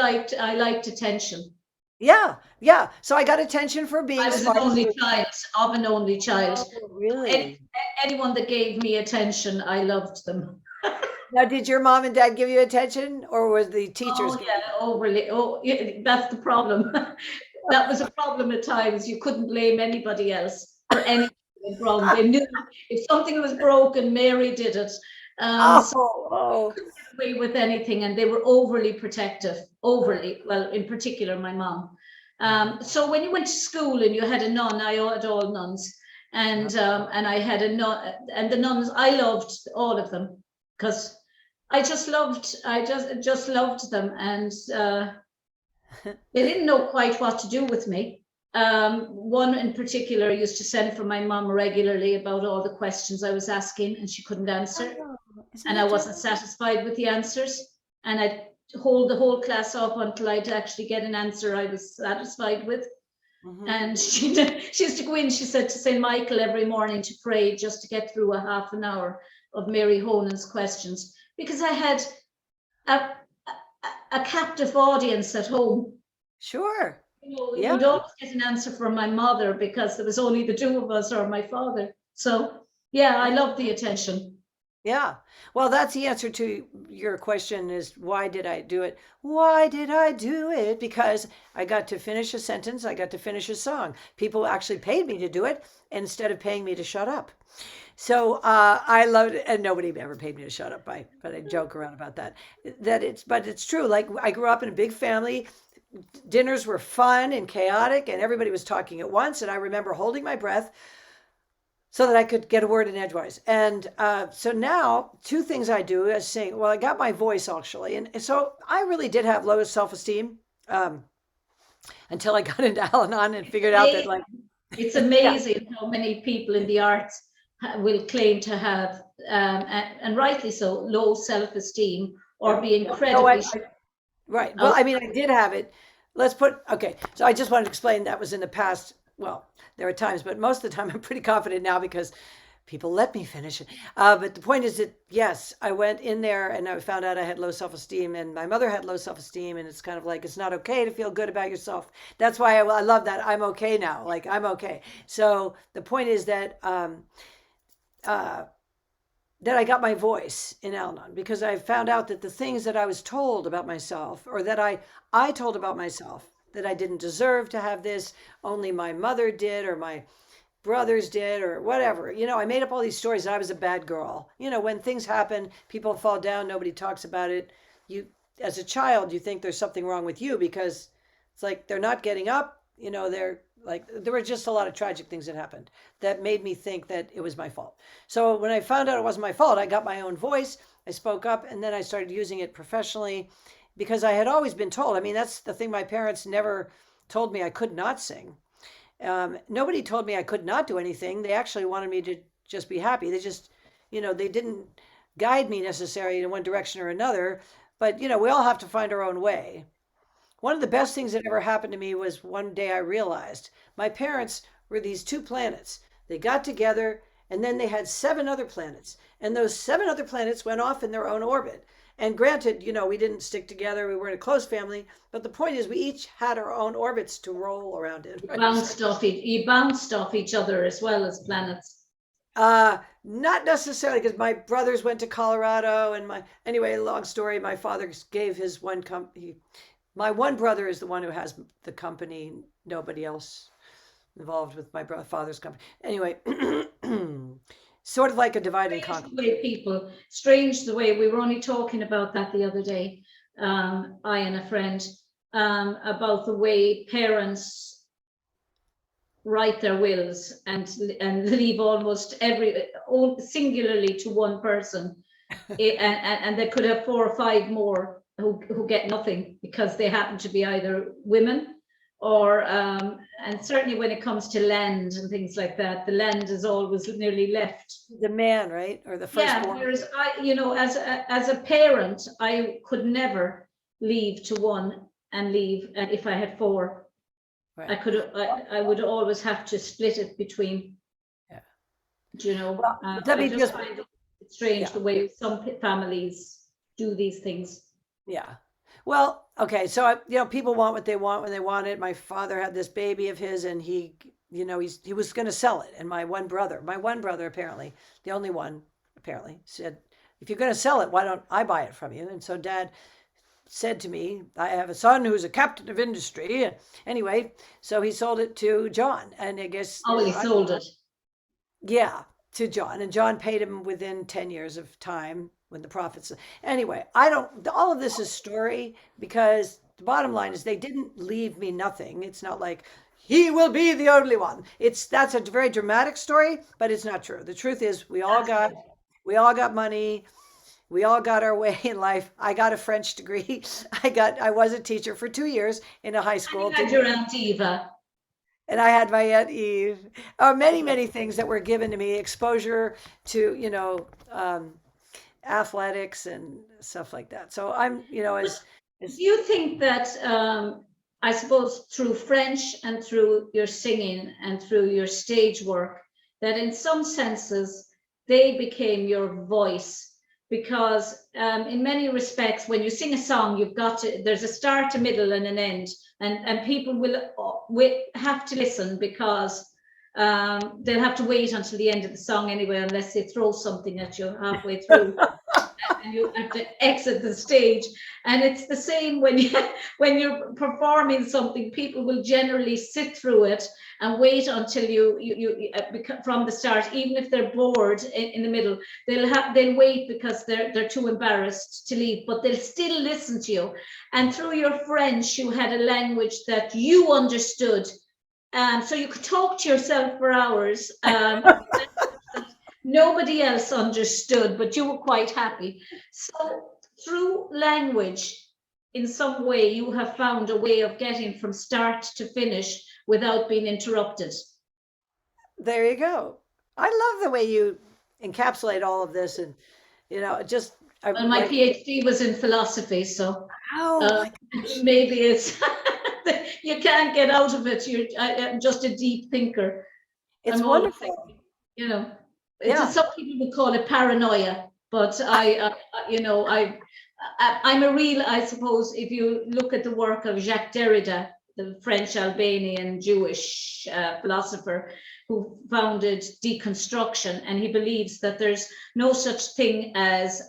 liked attention. Yeah, yeah. So I got attention for being I was smart. an only child, of an only child. Oh, really? Anyone that gave me attention, I loved them. Now, did your mom and dad give you attention, or was the teachers? Oh yeah, overly. Oh, yeah, that's the problem. That was a problem at times. You couldn't blame anybody else for anything wrong. They knew if something was broken, Mary did it. So couldn't get away with anything, and they were overly protective. Overly, well, in particular, my mom. So when you went to school and you had a nun, I had all nuns, and I had a nun, and the nuns, I loved all of them because I just loved them, and they didn't know quite what to do with me. One in particular used to send for my mom regularly about all the questions I was asking, and she couldn't answer, and I wasn't satisfied with the answers, and I'd hold the whole class up until I'd actually get an answer I was satisfied with. And she used to go in, she said, to St. Michael every morning to pray just to get through a half an hour of Mary Honan's questions, because I had a captive audience at home. Sure. Yeah. You'd always get an answer from my mother because there was only the two of us or my father. So yeah, I love the attention. Yeah. Well, that's the answer to your question is why did I do it? Why did I do it? Because I got to finish a sentence. I got to finish a song. People actually paid me to do it instead of paying me to shut up. So I loved it, and nobody ever paid me to shut up. But I joke around about that. But it's true. Like I grew up in a big family. Dinners were fun and chaotic, and everybody was talking at once. And I remember holding my breath so that I could get a word in edgewise. And so now, two things I do is sing. Well, I got my voice actually, and so I really did have low self-esteem until I got into Al-Anon and figured out that like it's amazing how many people in the arts will claim to have, and rightly so, low self-esteem or be incredibly. Right. Well, I mean, I did have it. Okay. So I just wanted to explain that was in the past. Well, there are times, but most of the time I'm pretty confident now because people let me finish it. But the point is that, yes, I went in there and I found out I had low self-esteem, and my mother had low self-esteem, and it's kind of like, it's not okay to feel good about yourself. That's why I love that. I'm okay now. Like, I'm okay. So the point is that, that I got my voice in Al-Anon because I found out that the things that I was told about myself, or that I told about myself, that I didn't deserve to have this, only my mother did, or my brothers did, or whatever. I made up all these stories that I was a bad girl. When things happen, people fall down, nobody talks about it. You, as a child, you think there's something wrong with you because it's like they're not getting up, they're like, there were just a lot of tragic things that happened that made me think that it was my fault. So when I found out it wasn't my fault, I got my own voice, I spoke up, and then I started using it professionally because I had always been told. I mean, that's the thing, my parents never told me I could not sing. Nobody told me I could not do anything. They actually wanted me to just be happy. They just, they didn't guide me necessarily in one direction or another, but, we all have to find our own way. One of the best things that ever happened to me was one day I realized my parents were these two planets. They got together, and then they had 7 other planets, and those 7 other planets went off in their own orbit. And granted, we didn't stick together. We weren't a close family, but the point is we each had our own orbits to roll around in. Right? You bounced off each other as well as planets. Not necessarily because my brothers went to Colorado and anyway, long story, my father gave his one company. My one brother is the one who has the company, nobody else involved with my father's company. Anyway, sort of like a divide and Strange conquer. the way people, strange the way we were only talking about that the other day, I and a friend, about the way parents write their wills and leave almost singularly to one person. And they could have 4 or 5 more who get nothing because they happen to be either women or and certainly when it comes to land and things like that, the land is always nearly left. The man, right? Or the Yeah, firstborn. whereas as a parent, I could never leave to one and leave, and if I had 4, Right. I would always have to split it between. Yeah. Well, let I me just just, find it strange yeah. the way some families do these things. Yeah. Well, okay. So, people want what they want when they want it. My father had this baby of his and he was going to sell it. And my one brother, apparently, the only one apparently said, if you're going to sell it, why don't I buy it from you? And so dad said to me, I have a son who's a captain of industry. Anyway, so he sold it to John. And I guess, Oh, he sold it. yeah, to John. And John paid him within 10 years of time when the prophets. Anyway, I don't, all of this is story because the bottom line is they didn't leave me nothing. It's not like he will be the only one. That's a very dramatic story, but it's not true. The truth is we all got money. We all got our way in life. I got a French degree. I was a teacher for 2 years in a high And school. you had your Aunt Eva. And I had my Aunt Eve. Many, many things that were given to me, exposure to, athletics and stuff like that. So I'm, Do you think that, I suppose, through French and through your singing and through your stage work, that in some senses they became your voice? Because in many respects, when you sing a song, there's a start, a middle, and an end, and people will have to listen because they'll have to wait until the end of the song anyway, unless they throw something at you halfway through. And you have to exit the stage. And it's the same when you're performing something. People will generally sit through it and wait until you from the start, even if they're bored in the middle. They'll wait because they're too embarrassed to leave, but they'll still listen to you. And through your French, you had a language that you understood. So you could talk to yourself for hours. Nobody else understood, but you were quite happy. So through language, in some way, you have found a way of getting from start to finish without being interrupted. There you go. I love the way you encapsulate all of this and, just. Well, my PhD was in philosophy, so Oh, maybe it's, you can't get out of it. I'm just a deep thinker. it's I'm wonderful. Some people would call it paranoia, but I'm a real, I suppose, if you look at the work of Jacques Derrida, the French Albanian Jewish philosopher who founded deconstruction, and he believes that there's no such thing as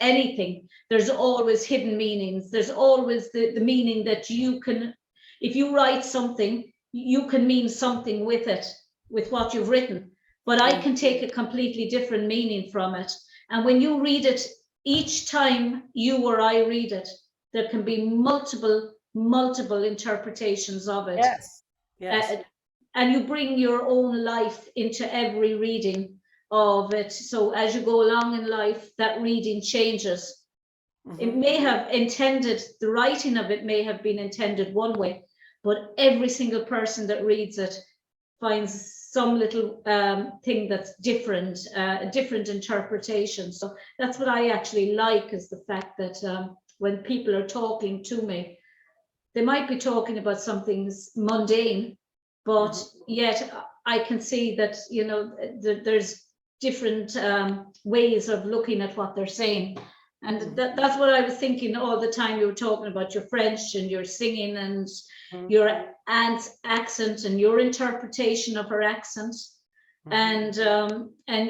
anything. There's always hidden meanings. There's always the meaning that you can, if you write something, you can mean something with it, with what you've written. But I can take a completely different meaning from it. And when you read it, each time you or I read it, there can be multiple interpretations of it. Yes. And you bring your own life into every reading of it. So as you go along in life, that reading changes. Mm-hmm. It may have the writing of it may have been intended one way, but every single person that reads it finds some little thing that's different, a different interpretation. So that's what I actually like, is the fact that when people are talking to me, they might be talking about something mundane, but yet I can see that, there's different ways of looking at what they're saying. And that's what I was thinking all the time. You were talking about your French and your singing and your aunt's accent and your interpretation of her accent. and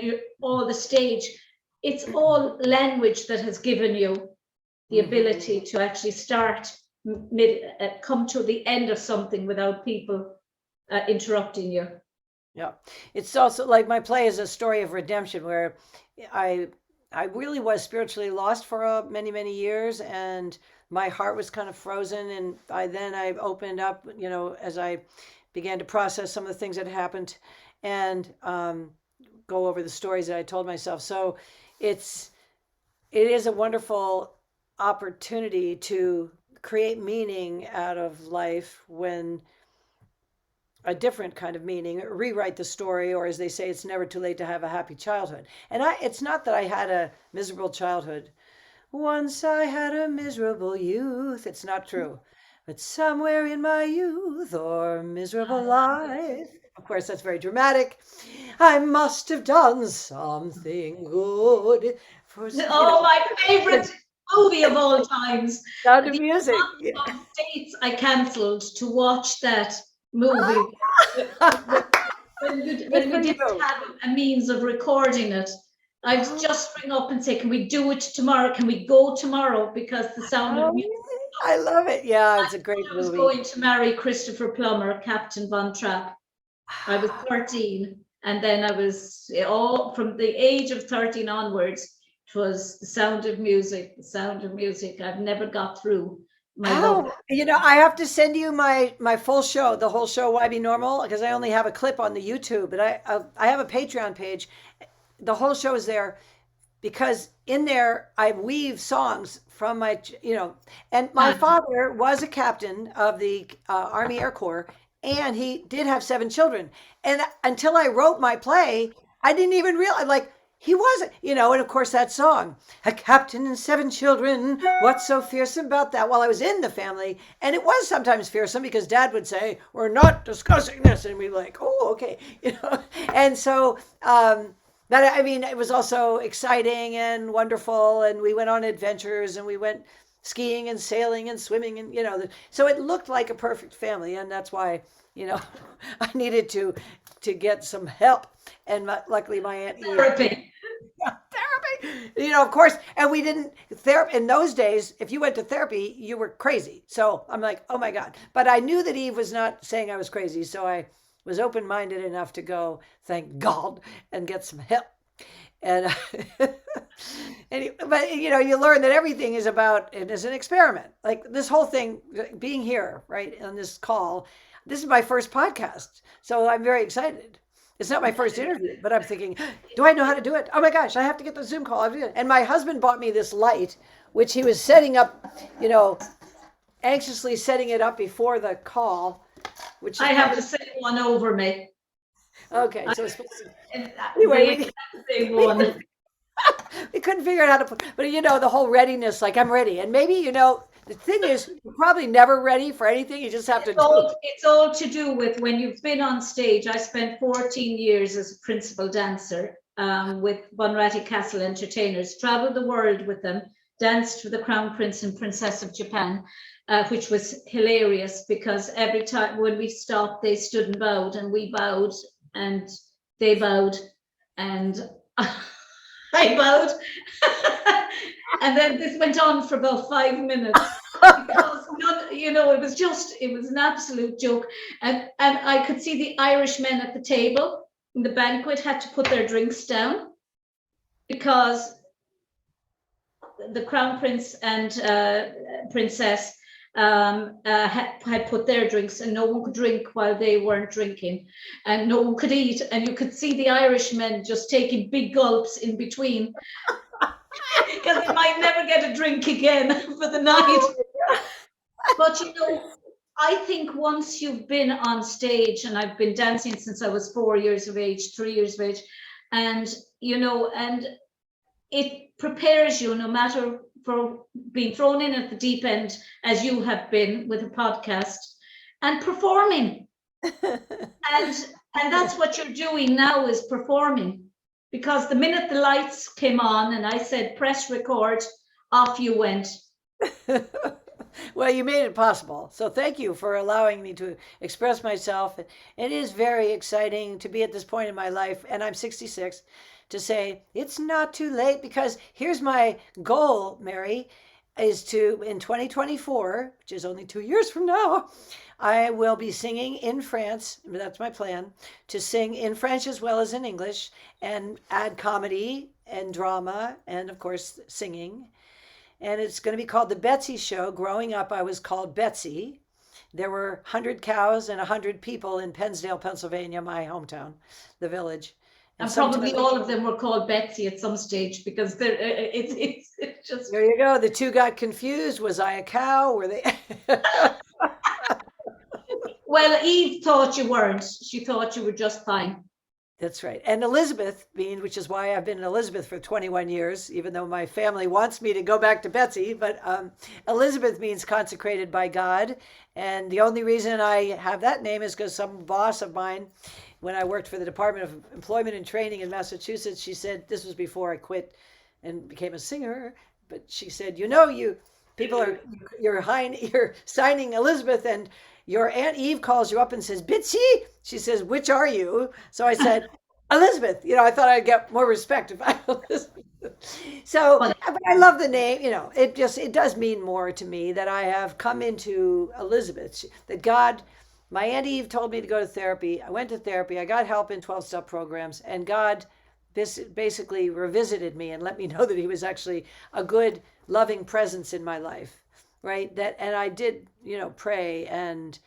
you all the stage. It's all language that has given you the ability to actually start come to the end of something without people interrupting you. Yeah, it's also like my play is a story of redemption where I I really was spiritually lost for many years, and my heart was kind of frozen. And I opened up, as I began to process some of the things that happened, and go over the stories that I told myself. So it's it is a wonderful opportunity to create meaning out of life when a different kind of meaning, rewrite the story, or as they say, it's never too late to have a happy childhood. And it's not that I had a miserable childhood. Once I had a miserable youth. It's not true. But somewhere in my youth or miserable life, of course, that's very dramatic. I must have done something good. Oh, my favorite movie of all times. Sound of The music. amount of dates I cancelled to watch that movie when we didn't have a means of recording it. I'd just ring up and say, "Can we do it tomorrow? Can we go tomorrow?" Because The Sound of Music. I love it. Yeah, it's a great I was movie. going to marry Christopher Plummer, Captain Von Trapp. I was 13, and then I was all from the age of 13 onwards. It was The Sound of Music, The Sound of Music. I've never got through my love. I have to send you my full show, the whole show, Why Be Normal, because I only have a clip on the YouTube, but I have a Patreon page. The whole show is there because in there I weave songs from and my father was a captain of the Army Air Corps, and he did have 7 children. And until I wrote my play, I didn't even realize, like, he wasn't, and of course that song, a captain and 7 children, what's so fearsome about that? Well, I was in the family, and it was sometimes fearsome because Dad would say, we're not discussing this, and we'd be like, oh, okay, and so it was also exciting and wonderful, and we went on adventures, and we went skiing and sailing and swimming, and so it looked like a perfect family, and that's why I needed to get some help, and luckily my aunt Therapy. therapy, of course. And we didn't therapy in those days. If you went to therapy, you were crazy. So I'm like, oh my God. But I knew that Eve was not saying I was crazy, so I was open-minded enough to go, thank God, and get some help. And but you learn that everything is about it is an experiment. Like this whole thing, being here, right, on this call. This is my first podcast, so I'm very excited. It's not my first interview, but I'm thinking, do I know how to do it? Oh my gosh, I have to get the Zoom call. And my husband bought me this light, which he was setting up, anxiously setting it up before the call. Which I have the same one over me. Okay, so it's supposed to, Anyway, we couldn't figure out how to put, but the whole readiness, like I'm ready. And maybe, the thing is, you're probably never ready for anything. You just have to do it. It's all to do with when you've been on stage. I spent 14 years as a principal dancer with Bunratty Castle Entertainers, traveled the world with them, danced for the Crown Prince and Princess of Japan, which was hilarious because every time when we stopped, they stood and bowed, and we bowed, and they bowed, and I bowed. And then this went on for about 5 minutes because it was an absolute joke. And I could see the Irish men at the table in the banquet had to put their drinks down because the Crown Prince and Princess had put their drinks, and no one could drink while they weren't drinking, and no one could eat, and you could see the Irishmen just taking big gulps in between because they might never get a drink again for the night. But I think once you've been on stage, and I've been dancing since I was 4 years of age, 3 years of age, and and it prepares you, no matter for being thrown in at the deep end as you have been with a podcast and performing. and that's what you're doing now, is performing, because the minute the lights came on and I said press record, off you went. Well, you made it possible. So thank you for allowing me to express myself. It is very exciting to be at this point in my life, and I'm 66, to say it's not too late, because here's my goal, Mary, is to, in 2024, which is only 2 years from now, I will be singing in France. That's my plan, to sing in French as well as in English, and add comedy and drama and, of course, singing. And it's going to be called The Betsy Show. Growing up, I was called Betsy. There were 100 cows and 100 people in Pennsdale, Pennsylvania, my hometown, the village. And probably all of them were called Betsy at some stage, because it's just. There you go. The two got confused. Was I a cow? Were they? Well, Eve thought you weren't. She thought you were just fine. That's right. And Elizabeth means, which is why I've been Elizabeth for 21 years, even though my family wants me to go back to Betsy. But Elizabeth means consecrated by God. And the only reason I have that name is because some boss of mine, when I worked for the Department of Employment and Training in Massachusetts, she said, this was before I quit and became a singer, but she said, you people are, you're signing Elizabeth, and your Aunt Eve calls you up and says, Bitsy? She says, which are you? So I said, Elizabeth. I thought I'd get more respect if I was Elizabeth. So, but I love the name. It does mean more to me that I have come into Elizabeth, that God, my Aunt Eve told me to go to therapy. I went to therapy. I got help in 12-step programs, and God basically revisited me and let me know that he was actually a good, loving presence in my life. Right. And I did, pray and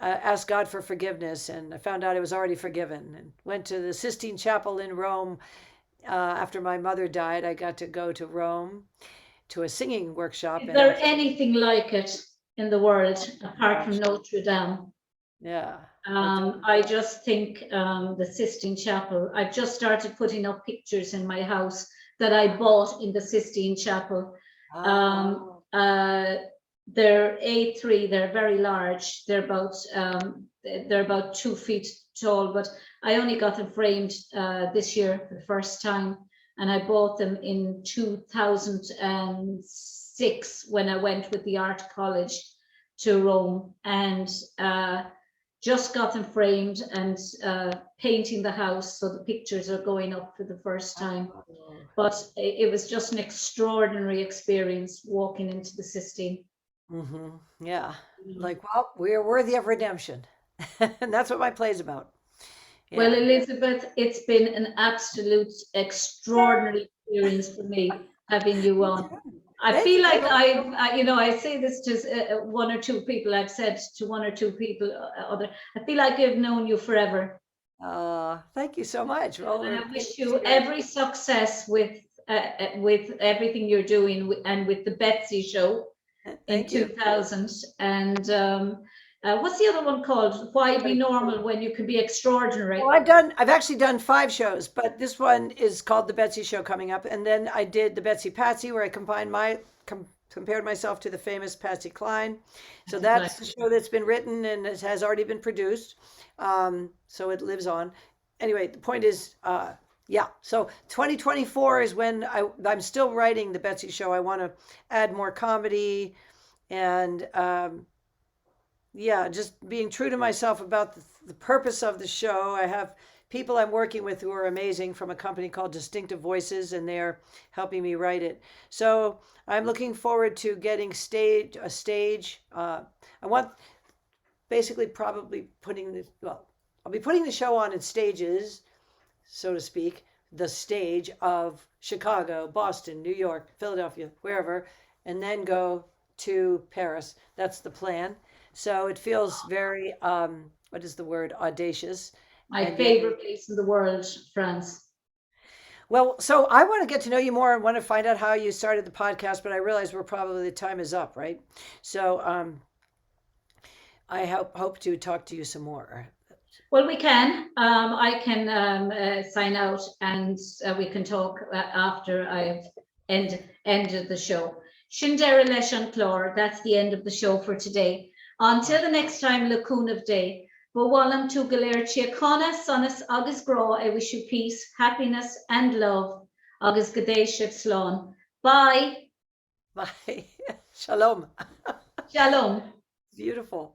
ask God for forgiveness. And I found out I was already forgiven, and went to the Sistine Chapel in Rome. After my mother died, I got to go to Rome to a singing workshop. Is there anything like it in the world apart from Notre Dame? Yeah. I just think the Sistine Chapel, I've just started putting up pictures in my house that I bought in the Sistine Chapel. They're A3, they're very large. They're about 2 feet tall, but I only got them framed this year for the first time. And I bought them in 2006 when I went with the art college to Rome, and just got them framed and painting the house. So the pictures are going up for the first time. But it was just an extraordinary experience walking into the Sistine. Mm-hmm. Yeah. Like, well, we're worthy of redemption. And that's what my play's about. Yeah. Well, Elizabeth, it's been an absolute extraordinary experience for me having you on. I feel like I say this to one or two people. I've said to one or two people, I feel like I've known you forever. Thank you so much. Well, and I wish you every success with everything you're doing, and with the Betsy Show in 2000. And what's the other one called? Why Be Normal When You Can Be Extraordinary? Well, I've actually done 5 shows, but this one is called The Betsy Show coming up. And then I did the Betsy Patsy, where I compared myself to the famous Patsy Cline. So that's the show that's been written and it has already been produced. So it lives on. Anyway, the point is, so 2024 is when I'm still writing the Betsy Show. I want to add more comedy and just being true to myself about the purpose of the show. I have people I'm working with who are amazing from a company called Distinctive Voices, and they're helping me write it. So I'm looking forward to getting a stage. I want basically probably I'll be putting the show on in stages, so to speak, the stage of Chicago, Boston, New York, Philadelphia, wherever, and then go to Paris. That's the plan. So it feels very, what is the word, audacious. My favorite place in the world, France. Well, so I want to get to know you more and want to find out how you started the podcast, but I realize the time is up, right? So I hope to talk to you some more. Well, we can. I can sign out, and we can talk after I've ended the show. Shindera Leshan Clor, that's the end of the show for today. Until the next time, Lacuna of Day. Walam tu galer chiacona sonus agus gro. I wish you peace, happiness, and love. Agus Gadesh Slán. Bye. Bye. Shalom. Shalom. Beautiful.